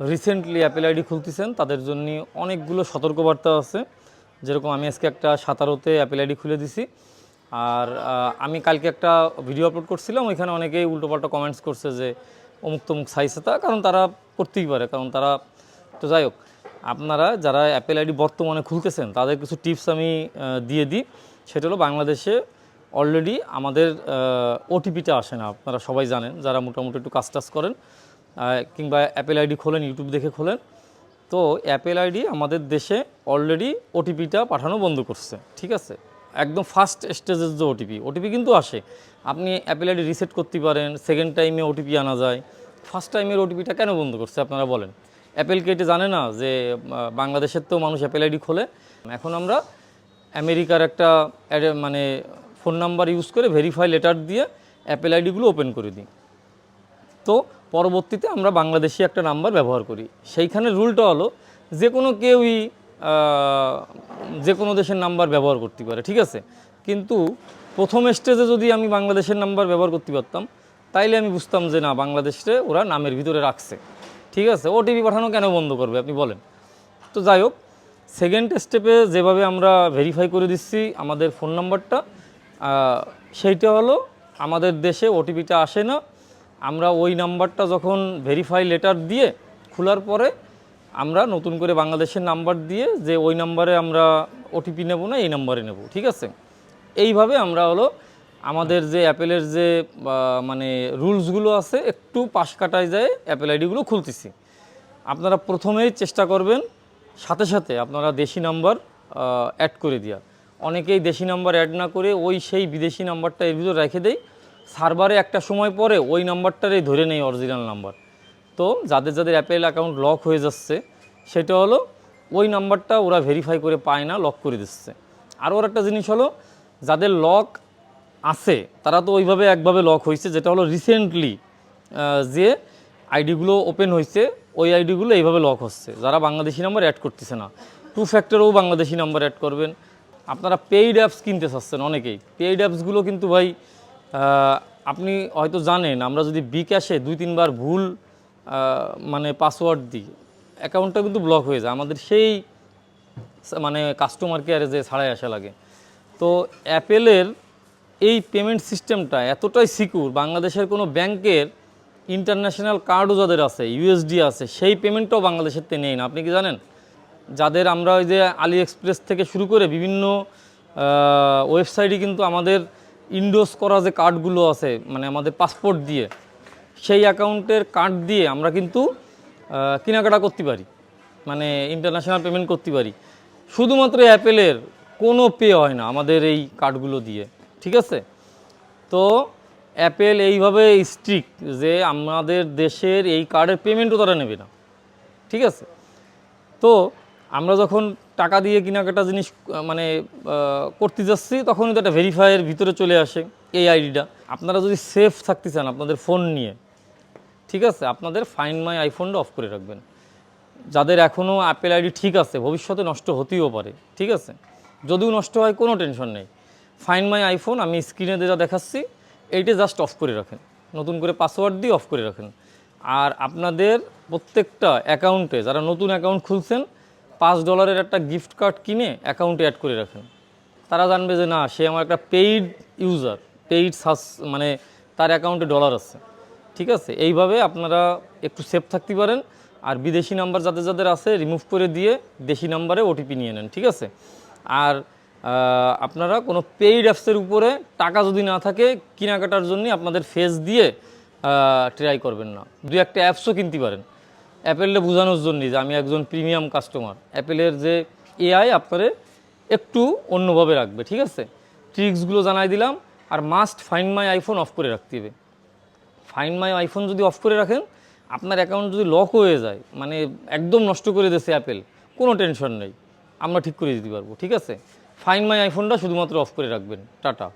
Recently Apple ID খুলতেছেন তাদের জন্য অনেকগুলো সতর্কবার্তা আছে। যেরকম আমি আজকে একটা 17তে অ্যাপেল আইডি খুলে দিছি। আর আমি কালকে একটা ভিডিও আপলোড করছিলাম, ওইখানে অনেকেই উল্টোপাল্টা কমেন্টস করছে যে অমুক তমুক সাইজে, তা কারণ তারা করতেই পারে, কারণ তারা তো যাই হোক। আপনারা যারা অ্যাপেল আইডি বর্তমানে খুলতেছেন তাদের কিছু টিপস আমি দিয়ে দিই। সেটা হলো, বাংলাদেশে অলরেডি আমাদের ওটিপিটা আসে না, আপনারা সবাই জানেন যারা মোটামুটি একটু কাজ টাজ করেন কিংবা অ্যাপেল আইডি খোলেন, ইউটিউব দেখে খোলেন। তো অ্যাপেল আইডি আমাদের দেশে অলরেডি ওটিপিটা পাঠানো বন্ধ করছে, ঠিক আছে। একদম ফার্স্ট স্টেজের যে ওটিপি কিন্তু আসে, আপনি অ্যাপেল আইডি রিসেট করতে পারেন, সেকেন্ড টাইমে ওটিপি আনা যায়। ফার্স্ট টাইমের ওটিপিটা কেন বন্ধ করছে আপনারা বলেন? অ্যাপেল কি এটা জানে না যে বাংলাদেশের তো মানুষ অ্যাপেল আইডি খোলে? এখন আমরা আমেরিকার একটা মানে ফোন নাম্বার ইউজ করে ভেরিফাই লেটার দিয়ে অ্যাপেল আইডিগুলো ওপেন করে দিই। তো পরবর্তীতে আমরা বাংলাদেশি একটা নাম্বার ব্যবহার করি। সেইখানে রুলটা হলো, যে কোনো কেউই যে কোনো দেশের নাম্বার ব্যবহার করতে পারে, ঠিক আছে। কিন্তু প্রথম স্টেজে যদি আমি বাংলাদেশের নাম্বার ব্যবহার করতে পারতাম, তাইলে আমি বুঝতাম যে না, বাংলাদেশে ওরা নামের ভিতরে রাখছে, ঠিক আছে। ওটিপি পাঠানো কেন বন্ধ করবে আপনি বলেন? তো যাই হোক, সেকেন্ড স্টেপে যেভাবে আমরা ভেরিফাই করে দিচ্ছি আমাদের ফোন নাম্বারটা, সেইটা হলো, আমাদের দেশে ওটিপিটা আসে না। আমরা ওই নাম্বারটা যখন ভেরিফাই লেটার দিয়ে খোলার পরে আমরা নতুন করে বাংলাদেশের নাম্বার দিয়ে যে ওই নাম্বারে আমরা ওটিপি নেব না, এই নাম্বারে নেব, ঠিক আছে। এইভাবে আমরা হলো আমাদের যে অ্যাপেলের যে মানে রুলসগুলো আছে একটু পাশ কাটায় যায় অ্যাপেল আইডিগুলো খুলতেছি। আপনারা প্রথমেই চেষ্টা করবেন সাথে সাথে আপনারা দেশি নাম্বার অ্যাড করে দেওয়া। অনেকেই দেশি নাম্বার অ্যাড না করে সেই বিদেশি নাম্বারটা এর ভিতরে রেখে দেয়, সার্ভারে একটা সময় পরে ওই নাম্বারটারই ধরে নেই অরিজিনাল নাম্বার। তো যাদের যাদের অ্যাপেল অ্যাকাউন্ট লক হয়ে যাচ্ছে, সেটা হলো ওই নাম্বারটা ওরা ভেরিফাই করে পায় না, লক করে দিচ্ছে। আরও একটা জিনিস হলো, যাদের লক আছে তারা তো ওইভাবে একভাবে লক হয়েছে, যেটা হলো রিসেন্টলি যে আইডিগুলো ওপেন হয়েছে ওই আইডিগুলো এইভাবে লক হচ্ছে, যারা বাংলাদেশি নাম্বার অ্যাড করতেছে না। টু ফ্যাক্টরেও বাংলাদেশি নাম্বার অ্যাড করবেন। আপনারা পেইড অ্যাপস কিনতে চাচ্ছেন অনেকেই, পেইড অ্যাপসগুলো কিন্তু ভাই আপনি হয়তো জানেন, আমরা যদি বিকাশে 2-3 বার ভুল মানে পাসওয়ার্ড দিই, অ্যাকাউন্টটা কিন্তু ব্লক হয়ে যায়, আমাদের সেই মানে কাস্টমার কেয়ারে যে ছাড়াই আসা লাগে। তো অ্যাপেলের এই পেমেন্ট সিস্টেমটা এতটাই সিকিউর, বাংলাদেশের কোনো ব্যাংকের ইন্টারন্যাশনাল কার্ডও যাদের আছে, ইউএসডি আছে, সেই পেমেন্টটাও বাংলাদেশের তে নেই না। আপনি কি জানেন? যাদের আমরা ওই যে আলি এক্সপ্রেস থেকে শুরু করে বিভিন্ন ওয়েবসাইটে কিন্তু আমাদের ইন্ডোজ করা যে কার্ডগুলো আছে, মানে আমাদের পাসপোর্ট দিয়ে, সেই অ্যাকাউন্টের কার্ড দিয়ে আমরা কিন্তু কেনাকাটা করতে পারি, মানে ইন্টারন্যাশনাল পেমেন্ট করতে পারি। শুধুমাত্র অ্যাপেলের কোনো পে হয় না আমাদের এই কার্ডগুলো দিয়ে, ঠিক আছে। তো অ্যাপেল এইভাবে স্ট্রিক্ট যে আমাদের দেশের এই কার্ডের পেমেন্টও তারা নেবে না, ঠিক আছে। তো আমরা যখন টাকা দিয়ে কেনাকাটা জিনিস মানে করতে যাচ্ছি, তখনই তো একটা ভেরিফাইয়ের ভিতরে চলে আসে এই আইডিটা। আপনারা যদি সেফ থাকতে চান আপনাদের ফোন নিয়ে, ঠিক আছে, আপনাদের ফাইন্ড মাই আইফোনটা অফ করে রাখবেন। যাদের এখনও অ্যাপেল আইডি ঠিক আছে, ভবিষ্যতে নষ্ট হতেও পারে, ঠিক আছে, যদিও নষ্ট হয় কোনো টেনশন নেই। ফাইন্ড মাই আইফোন আমি স্ক্রিনে যেটা দেখাচ্ছি এইটা জাস্ট অফ করে রাখেন, নতুন করে পাসওয়ার্ড দিয়ে অফ করে রাখেন। আর আপনাদের প্রত্যেকটা অ্যাকাউন্টে, যারা নতুন অ্যাকাউন্ট খুলছেন, $5 একটা গিফট কার্ড কিনে অ্যাকাউন্টে অ্যাড করে রাখেন। তারা জানবে যে না, সে আমার একটা পেইড ইউজার, পেইড মানে তার অ্যাকাউন্টে ডলার আছে, ঠিক আছে। এইভাবে আপনারা একটু সেফ থাকতে পারেন। আর বিদেশি নাম্বার যাদের যাদের আছে রিমুভ করে দিয়ে দেশি নাম্বারে ওটিপি নিয়ে নেন, ঠিক আছে। আর আপনারা কোনো পেইড অ্যাপসের উপরে টাকা যদি না থাকে কেনাকাটার জন্য আপনাদের ফেস দিয়ে ট্রাই করবেন না। 2-1 অ্যাপসও কিনতে পারেন অ্যাপেলে বোঝানোর জন্য যে আমি একজন প্রিমিয়াম কাস্টমার। অ্যাপেলের যে এআই আপনারে একটু অন্যভাবে রাখবে, ঠিক আছে। ট্রিক্সগুলো জানাই দিলাম। আর must find my iPhone off করে রাখতে হবে। ফাইন্ড মাই আইফোন যদি অফ করে রাখেন, আপনার অ্যাকাউন্ট যদি লক হয়ে যায়, মানে একদম নষ্ট করে দিয়েছে অ্যাপেল, কোনো টেনশন নেই, আমরা ঠিক করে দিতে পারবো, ঠিক আছে। ফাইন্ড মাই আইফোনটা শুধুমাত্র অফ করে রাখবেন। টাটা।